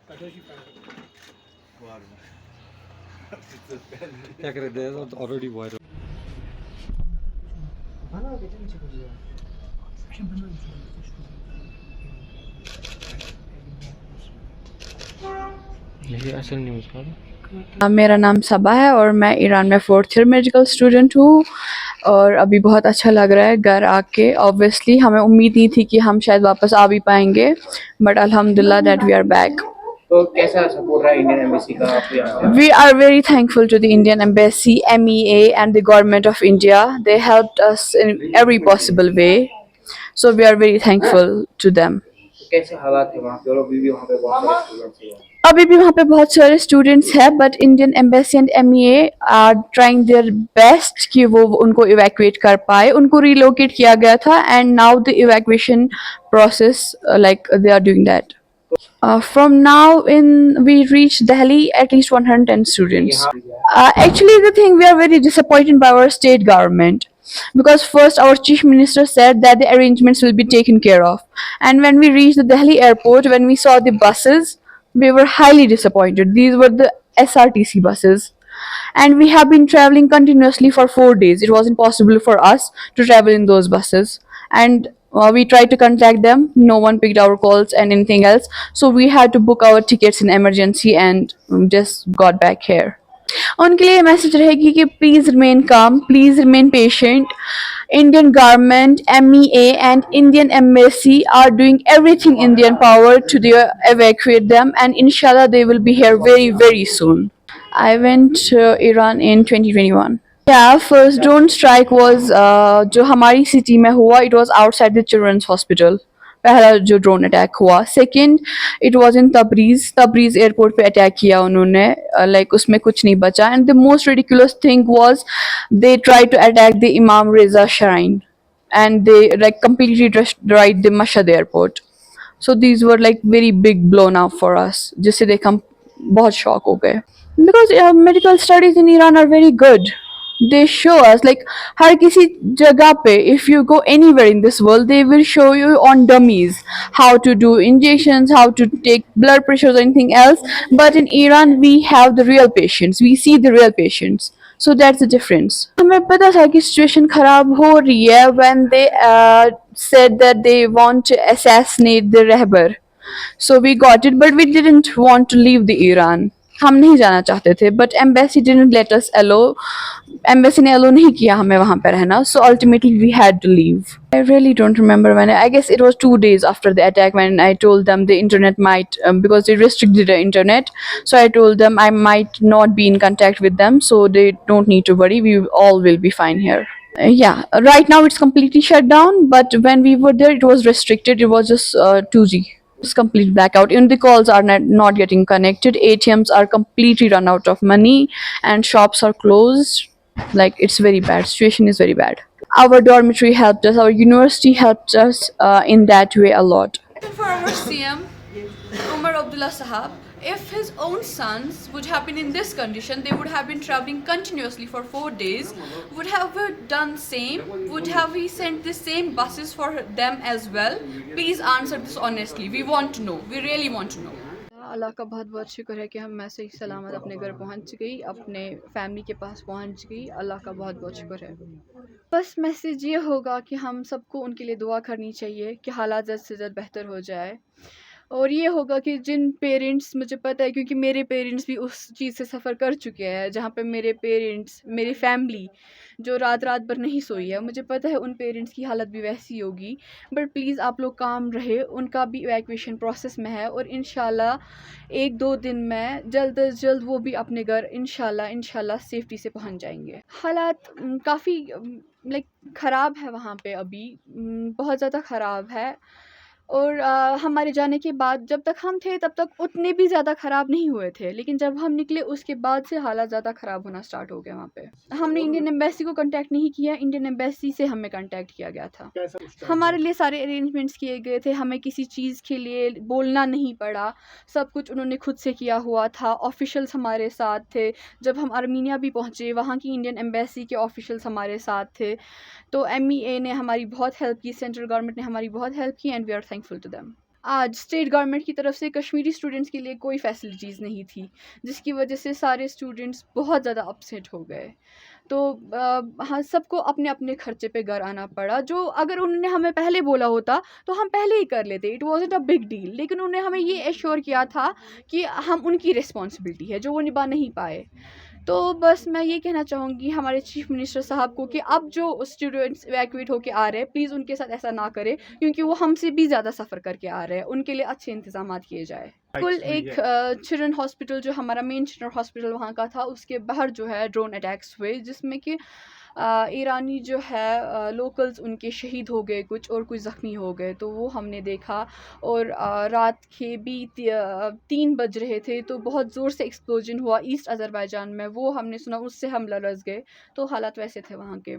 क्या करे, there is already viral. ये असल न्यूज़ का मेरा नाम सबा है और मैं ईरान में 4th ईयर मेडिकल स्टूडेंट हूँ और अभी बहुत अच्छा लग रहा है घर आके। ऑब्वियसली हमें उम्मीद नहीं थी कि हम शायद वापस आ भी पाएंगे, बट अल्हम्दुलिल्लाह दैट वी आर बैक। तो कैसा सपोर्ट रहा इंडियन एम्बेसी का आपको यहाँ पे? We are very thankful to the Indian Embassy, MEA, and the government of India. They helped us in every possible way, so we are very thankful to them. तो कैसे हालात है वहाँ पे, और अभी भी वहाँ पे बहुत सारे स्टूडेंट्स हैं? अभी भी वहाँ पे बहुत सारे स्टूडेंट्स हैं, but Indian embassy and MEA are trying their best कि वो उनको इवैक्यूएट कर पाए। उनको रिलोकेट किया गया था and now the evacuation process like they are doing that. From now in, we reach Delhi at least 110 students. Actually, the thing, we are very disappointed by our state government because first our chief minister said that the arrangements will be taken care of, and when we reached the Delhi airport, when we saw the buses, we were highly disappointed. These were the SRTC buses, and we have been traveling continuously for 4 days. It wasn't possible for us to travel in those buses, and we tried to contact them. No one picked our calls and anything else, so we had to book our tickets in emergency and just got back here. उनके लिए message रहेगी कि please remain काम, please remain patient. Indian government, MEA and Indian embassy are doing everything in their power to evacuate them, and inshallah they will be here very very soon. I went to Iran in 2021. Yeah, first drone strike was जो हमारी city में हुआ, it was outside the children's hospital. पहला जो drone attack हुआ. Second it was in Tabriz airport पे attack किया उन्होंने, लाइक उसमें कुछ नहीं बचा. And the most ridiculous thing was they try to attack the Imam Reza shrine and they like completely destroyed the Mashhad airport. So these were like very big blown up for us, जिससे देख हम बहुत shock हो गए. Because medical studies in Iran are very good. They show us like हर किसी जगह पे, if you go anywhere in this world, they will show you on dummies how to do injections, how to take blood pressures or anything else. But in Iran we have the real patients, we see the real patients. So that's the difference. हमें पता था कि situation खराब हो रही है when they said that they want to assassinate the रहबर. So we got it, but we didn't want to leave the Iran. हम नहीं जाना चाहते थे, but embassy didn't let us allow. Embassy ने allow नहीं किया हमें वहाँ पे रहना, so ultimately we had to leave. I really don't remember when. I guess it was 2 days after the attack when I told them the internet might, because they restricted the internet. So I told them I might not be in contact with them, so they don't need to worry. We all will be fine here. Yeah, right now it's completely shut down, but when we were there, it was restricted. It was just 2G. It's complete blackout. And the calls are not getting connected. ATMs are completely run out of money, and shops are closed. Like it's very bad. Situation is very bad. Our dormitory helped us. Our university helped us in that way a lot. For our CM, Umar Abdullah Sahab, if his own sons would have been in this condition, they would have been traveling continuously for 4 days. Would have we done same? Would have we sent the same buses for them as well? Please answer this honestly. We want to know. We really want to know. अल्लाह का बहुत बहुत शुक्र है कि हम मैं सही सलामत अपने घर पहुंच गई, अपने फैमिली के पास पहुंच गई. अल्लाह का बहुत बहुत शुक्र है. बस मैसेज ये होगा कि हम सबको उनके लिए दुआ करनी चाहिए कि हालात ज़्यादा से ज़्यादा बेहतर हो जाए. और ये होगा कि जिन पेरेंट्स, मुझे पता है क्योंकि मेरे पेरेंट्स भी उस चीज़ से सफ़र कर चुके हैं जहाँ पे मेरे पेरेंट्स, मेरी फैमिली जो रात रात भर नहीं सोई है, मुझे पता है उन पेरेंट्स की हालत भी वैसी होगी. बट प्लीज़ आप लोग काम रहे, उनका भी इवैक्यूएशन प्रोसेस में है और इंशाल्लाह 1-2 दिन में जल्द अज जल्द वो भी अपने घर इंशाल्लाह सेफ्टी से पहुँच जाएंगे. हालात काफ़ी लाइक ख़राब है वहाँ पे अभी, बहुत ज़्यादा ख़राब है. और हमारे जाने के बाद जब तक हम थे तब तक उतने भी ज़्यादा ख़राब नहीं हुए थे, लेकिन जब हम निकले उसके बाद से हालात ज़्यादा ख़राब होना स्टार्ट हो गया वहाँ पे. हमने इंडियन एम्बेसी को कांटेक्ट नहीं किया, इंडियन एम्बेसी से हमें कांटेक्ट किया गया था. हमारे लिए सारे अरेंजमेंट्स किए गए थे, हमें किसी चीज़ के लिए बोलना नहीं पड़ा, सब कुछ उन्होंने खुद से किया हुआ था. ऑफिशल्स हमारे साथ थे. जब हम आर्मीनिया भी पहुँचे, वहाँ की इंडियन एम्बेसी के ऑफिशल्स हमारे साथ थे. तो MEA ने हमारी बहुत हेल्प की, सेंट्रल गवर्नमेंट ने हमारी बहुत हेल्प की, and we are thankful to them. आज स्टेट गवर्नमेंट की तरफ से कश्मीरी स्टूडेंट्स के लिए कोई फैसिलिटीज़ नहीं थी, जिसकी वजह से सारे स्टूडेंट्स बहुत ज़्यादा अपसेट हो गए। तो हाँ, सबको अपने अपने खर्चे पे घर आना पड़ा। जो अगर उन्होंने हमें पहले बोला होता तो हम पहले ही कर लेते, इट वॉज़न्ट अ बिग डील। लेकिन उन्होंने हमें ये एश्योर किया था कि हम उनकी रिस्पॉन्सिबिलिटी है जो वो निभा नहीं पाए। तो बस मैं ये कहना चाहूँगी हमारे चीफ मिनिस्टर साहब को कि अब जो स्टूडेंट्स इवैक्यूएट होके आ रहे हैं, प्लीज़ उनके साथ ऐसा ना करें, क्योंकि वो हमसे भी ज़्यादा सफ़र करके आ रहे हैं। उनके लिए अच्छे इंतज़ामात किए जाए। कुल एक चिल्ड्रन हॉस्पिटल जो हमारा मेन चिल्ड्रन हॉस्पिटल वहाँ का था, उसके बाहर जो है ड्रोन अटैक्स हुए, जिसमें कि ईरानी जो है लोकल्स उनके शहीद हो गए कुछ, और कुछ ज़ख्मी हो गए। तो वो हमने देखा। और रात के भी 3 बज रहे थे तो बहुत ज़ोर से एक्सप्लोजन हुआ ईस्ट अज़रबैजान में, वो हमने सुना, उससे हम लरज़ गए। तो हालात वैसे थे वहाँ के।